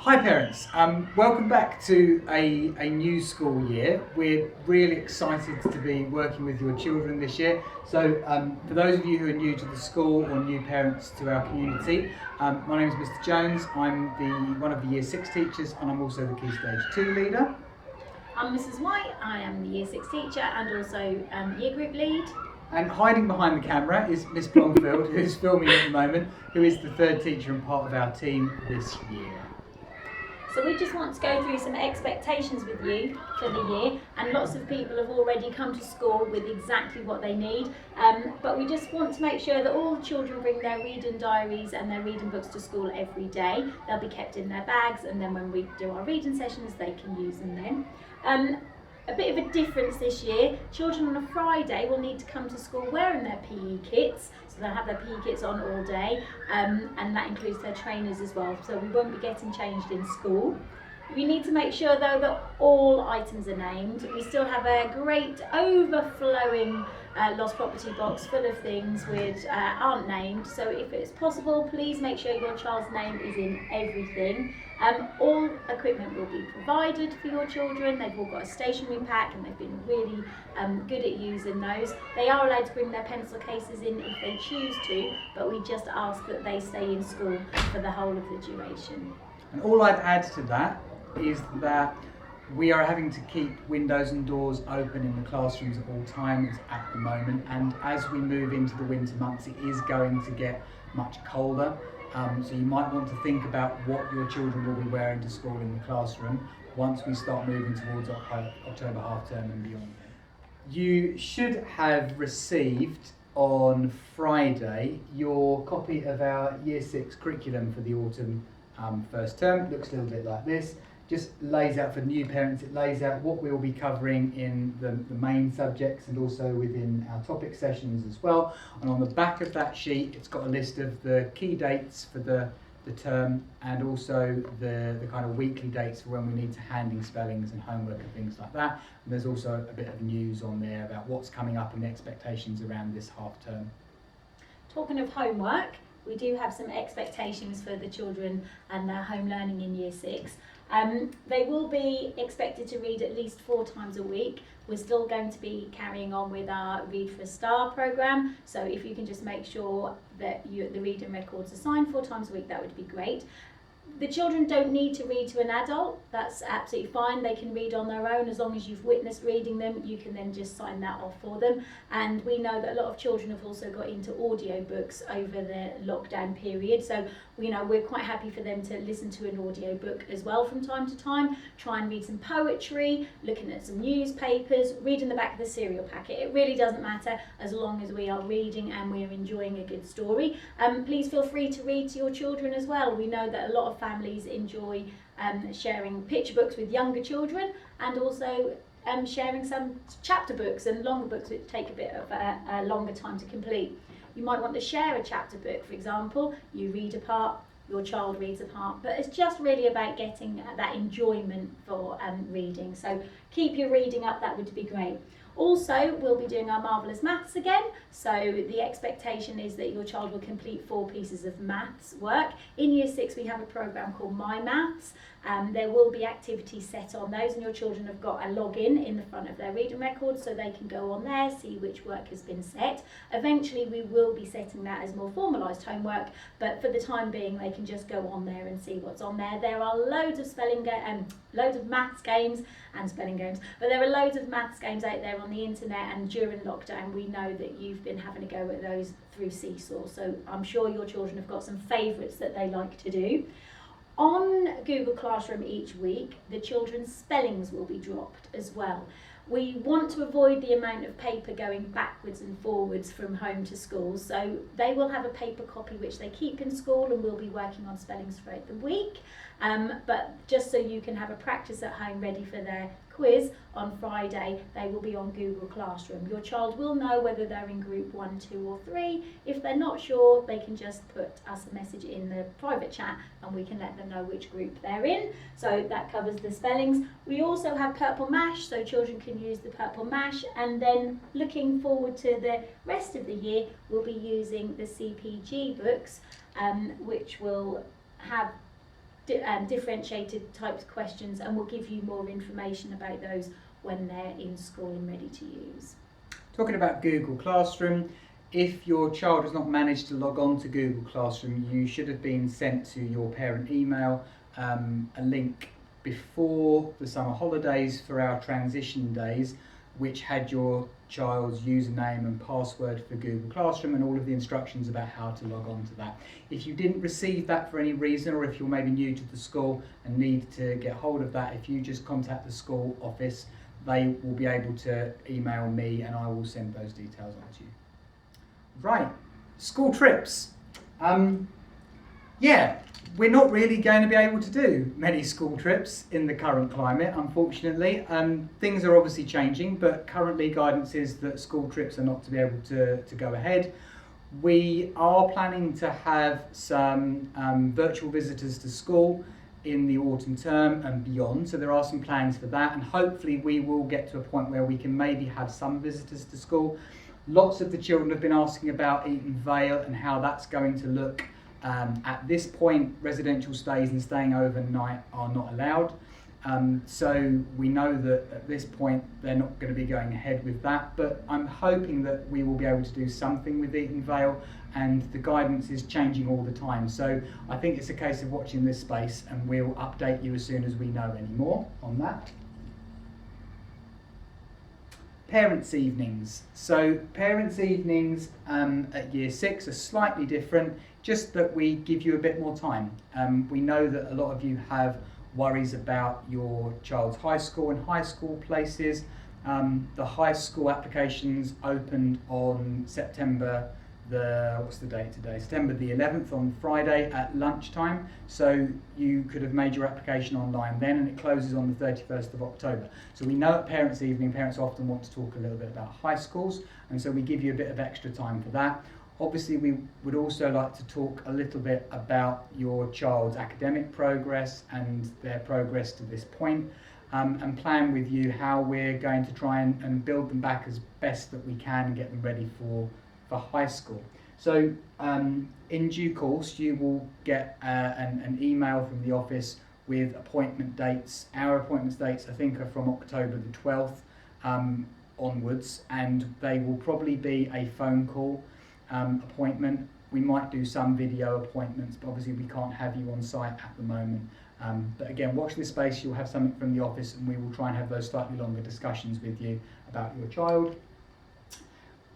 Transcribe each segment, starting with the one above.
Hi parents, welcome back to a new school year. We're really excited to be working with your children this year. So for those of you who are new to the school or new parents to our community, my name is Mr. Jones. I'm one of the Year 6 teachers and I'm also the Key Stage 2 leader. I'm Mrs. White, I am the Year 6 teacher and also Year Group Lead. And hiding behind the camera is Miss Blomfield, who's filming at the moment, who is the third teacher and part of our team this year. So we just want to go through some expectations with you for the year, and lots of people have already come to school with exactly what they need, but we just want to make sure that all children bring their reading diaries and their reading books to school every day. They'll be kept in their bags, and then when we do our reading sessions they can use them then. A bit of a difference this year, children on a Friday will need to come to school wearing their PE kits, so they'll have their PE kits on all day, and that includes their trainers as well, so we won't be getting changed in school. We need to make sure though that all items are named. We still have a great overflowing lost property box full of things which aren't named, so if it's possible please make sure your child's name is in everything. All equipment will be provided for your children. They've all got a stationery pack and they've been really good at using those. They are allowed to bring their pencil cases in if they choose to, but we just ask that they stay in school for the whole of the duration. And all I'd add to that is that we are having to keep windows and doors open in the classrooms at all times at the moment, and as we move into the winter months it is going to get much colder, so you might want to think about what your children will be wearing to school in the classroom once we start moving towards October half term and beyond. You should have received on Friday your copy of our Year 6 curriculum for the autumn first term. It looks a little bit like this. Just lays out for new parents, it lays out what we'll be covering in the main subjects and also within our topic sessions as well. And on the back of that sheet, it's got a list of the key dates for the term and also the kind of weekly dates for when we need to hand in spellings and homework and things like that. And there's also a bit of news on there about what's coming up and the expectations around this half term. Talking of homework, we do have some expectations for the children and their home learning in Year 6. They will be expected to read at least 4 times a week. We're still going to be carrying on with our Read for a Star programme, so if you can just make sure that the reading records are signed 4 times a week, that would be great. The children don't need to read to an adult, that's absolutely fine. They can read on their own as long as you've witnessed reading them. You can then just sign that off for them. And we know that a lot of children have also got into audiobooks over the lockdown period, so we're quite happy for them to listen to an audiobook as well from time to time. Try and read some poetry, looking at some newspapers, reading the back of the cereal packet. It really doesn't matter as long as we are reading and we're enjoying a good story. Please feel free to read to your children as well. We know that a lot of families enjoy sharing picture books with younger children, and also sharing some chapter books and longer books which take a bit of a longer time to complete. You might want to share a chapter book, for example. You read a part, your child reads a part, but it's just really about getting that enjoyment for reading. So keep your reading up, that would be great. Also, we'll be doing our Marvellous Maths again, so the expectation is that your child will complete 4 pieces of maths work. In Year 6 we have a programme called My Maths. There will be activities set on those, and your children have got a login in the front of their reading record so they can go on there, see which work has been set. Eventually we will be setting that as more formalised homework, but for the time being they can just go on there and see what's on there. There are loads of loads of maths games and spelling games, but there are loads of maths games out there on the internet, and during lockdown we know that you've been having a go at those through Seesaw, so I'm sure your children have got some favourites that they like to do. On Google Classroom each week, the children's spellings will be dropped as well. We want to avoid the amount of paper going backwards and forwards from home to school, so they will have a paper copy which they keep in school, and we'll be working on spellings throughout the week. But just so you can have a practice at home ready for their quiz on Friday, they will be on Google Classroom. Your child will know whether they're in group 1, 2 or 3. If they're not sure, they can just put us a message in the private chat and we can let them know which group they're in. So that covers the spellings. We also have Purple Mash, so children can use the Purple Mash, and then looking forward to the rest of the year, we'll be using the CPG books, which will have differentiated types of questions, and we'll give you more information about those when they're in school and ready to use. Talking about Google Classroom, if your child has not managed to log on to Google Classroom, you should have been sent to your parent email a link before the summer holidays for our transition days, which had your child's username and password for Google Classroom and all of the instructions about how to log on to that. If you didn't receive that for any reason, or if you're maybe new to the school and need to get hold of that, if you just contact the school office, they will be able to email me and I will send those details on to you. Right, school trips. Yeah, we're not really going to be able to do many school trips in the current climate, unfortunately. Things are obviously changing, but currently guidance is that school trips are not to be able to go ahead. We are planning to have some virtual visitors to school in the autumn term and beyond, so there are some plans for that, and hopefully we will get to a point where we can maybe have some visitors to school. Lots of the children have been asking about Eton Vale and how that's going to look. At this point, residential stays and staying overnight are not allowed. So we know that at this point they're not going to be going ahead with that, but I'm hoping that we will be able to do something with Eton Vale, and the guidance is changing all the time. So I think it's a case of watching this space, and we'll update you as soon as we know any more on that. Parents' evenings. So parents' evenings at Year 6 are slightly different, just that we give you a bit more time. We know that a lot of you have worries about your child's high school and high school places. The high school applications opened on September what's the date today? September the 11th, on Friday at lunchtime. So you could have made your application online then, and it closes on the 31st of October. So we know at Parents' Evening, parents often want to talk a little bit about high schools, and so we give you a bit of extra time for that. Obviously, we would also like to talk a little bit about your child's academic progress and their progress to this point, and plan with you how we're going to try and build them back as best that we can and get them ready for high school. So in due course, you will get an email from the office with appointment dates. Our appointment dates, I think, are from October the 12th onwards, and they will probably be a phone call appointment. We might do some video appointments, but obviously we can't have you on site at the moment. But again, watch this space, you'll have something from the office, and we will try and have those slightly longer discussions with you about your child.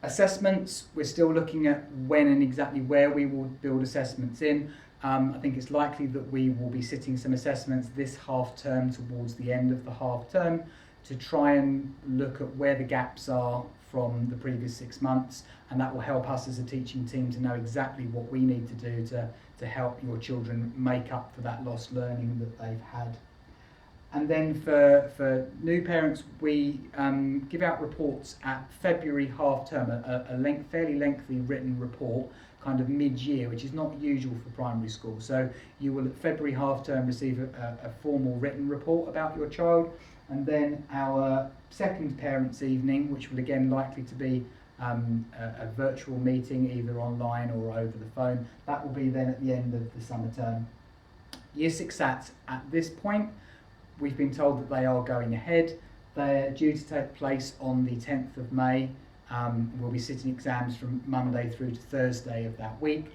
Assessments, we're still looking at when and exactly where we will build assessments in. I think it's likely that we will be sitting some assessments this half term towards the end of the half term to try and look at where the gaps are from the previous 6 months, and that will help us as a teaching team to know exactly what we need to do to help your children make up for that lost learning that they've had. And then for new parents, we give out reports at February half term, a fairly lengthy written report, kind of mid-year, which is not usual for primary school. So you will at February half term receive a formal written report about your child, and then our second parents' evening, which will again likely to be a virtual meeting, either online or over the phone. That will be then at the end of the summer term. Year 6 SATs at this point, we've been told that they are going ahead. They're due to take place on the 10th of May. We'll be sitting exams from Monday through to Thursday of that week.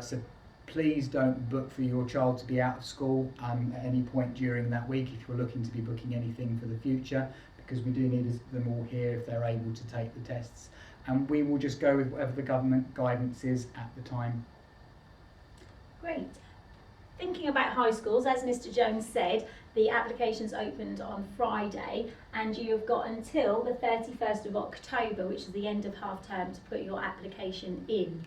So please don't book for your child to be out of school at any point during that week if you're looking to be booking anything for the future, because we do need them all here if they're able to take the tests. And we will just go with whatever the government guidance is at the time. Great. Thinking about high schools, as Mr. Jones said, the applications opened on Friday, and you've got until the 31st of October, which is the end of half term, to put your application in.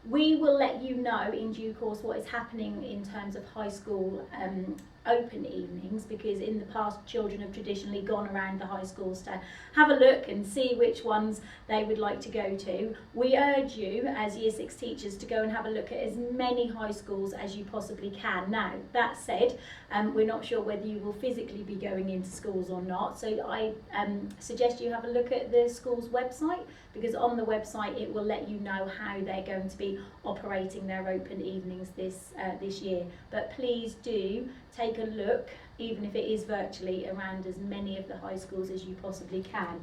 We will let you know in due course what is happening in terms of high school open evenings, because in the past children have traditionally gone around the high schools to have a look and see which ones they would like to go to. We urge you as Year 6 teachers to go and have a look at as many high schools as you possibly can. Now, that said, we're not sure whether you will physically be going into schools or not, so I suggest you have a look at the school's website, because on the website it will let you know how they're going to be operating their open evenings this year. But please do take a look, even if it is virtually, around as many of the high schools as you possibly can.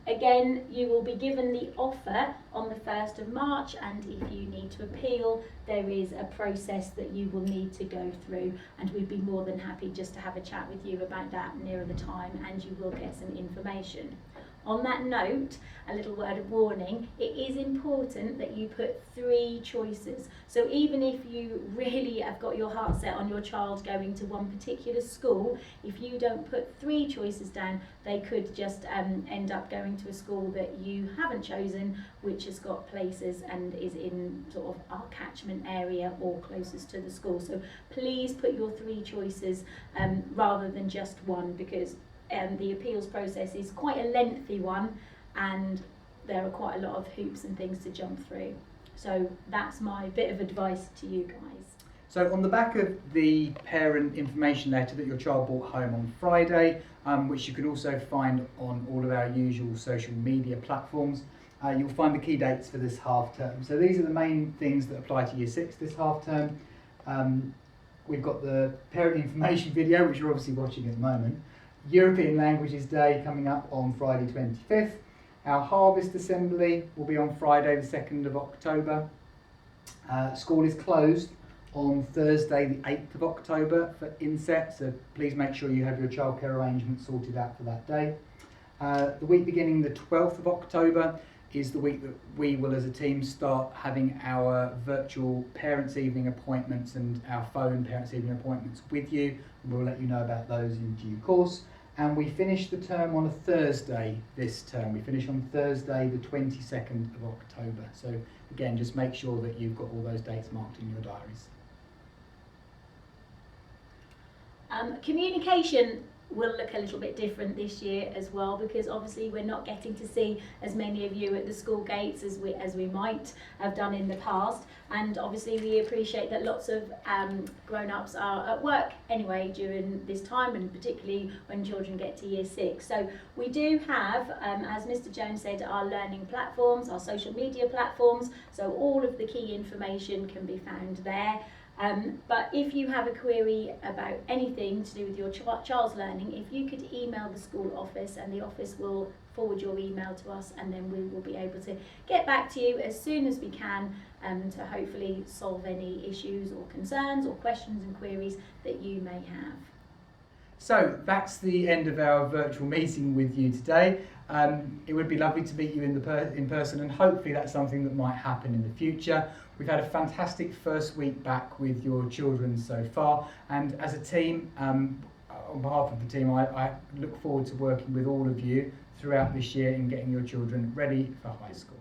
Again, you will be given the offer on the 1st of March, and if you need to appeal, there is a process that you will need to go through, and we'd be more than happy just to have a chat with you about that nearer the time, and you will get some information. On that note, a little word of warning, it is important that you put 3 choices. So even if you really have got your heart set on your child going to one particular school, if you don't put 3 choices down, they could just end up going to a school that you haven't chosen, which has got places and is in sort of our catchment area or closest to the school. So please put your 3 choices rather than just one, because the appeals process is quite a lengthy one, and there are quite a lot of hoops and things to jump through. So that's my bit of advice to you guys. So on the back of the parent information letter that your child brought home on Friday, which you can also find on all of our usual social media platforms, you'll find the key dates for this half term. So these are the main things that apply to Year 6 this half term. We've got the parent information video, which you're obviously watching at the moment. European Languages Day coming up on Friday 25th. Our Harvest Assembly will be on Friday the 2nd of October. School is closed on Thursday the 8th of October for inset, so please make sure you have your childcare arrangements sorted out for that day. The week beginning the 12th of October is the week that we will as a team start having our virtual parents' evening appointments and our phone parents' evening appointments with you. We'll let you know about those in due course. And we finish the term on a Thursday this term. We finish on Thursday the 22nd of October. So again, just make sure that you've got all those dates marked in your diaries. Communication will look a little bit different this year as well, because obviously we're not getting to see as many of you at the school gates as we might have done in the past, and obviously we appreciate that lots of grown-ups are at work anyway during this time, and particularly when children get to Year 6. So we do have, as Mr. Jones said, our learning platforms, our social media platforms, so all of the key information can be found there. But if you have a query about anything to do with your child's learning, if you could email the school office, and the office will forward your email to us, and then we will be able to get back to you as soon as we can to hopefully solve any issues or concerns or questions and queries that you may have. So that's the end of our virtual meeting with you today. It would be lovely to meet you in person, and hopefully that's something that might happen in the future. We've had a fantastic first week back with your children so far, and as a team, on behalf of the team, I look forward to working with all of you throughout this year in getting your children ready for high school.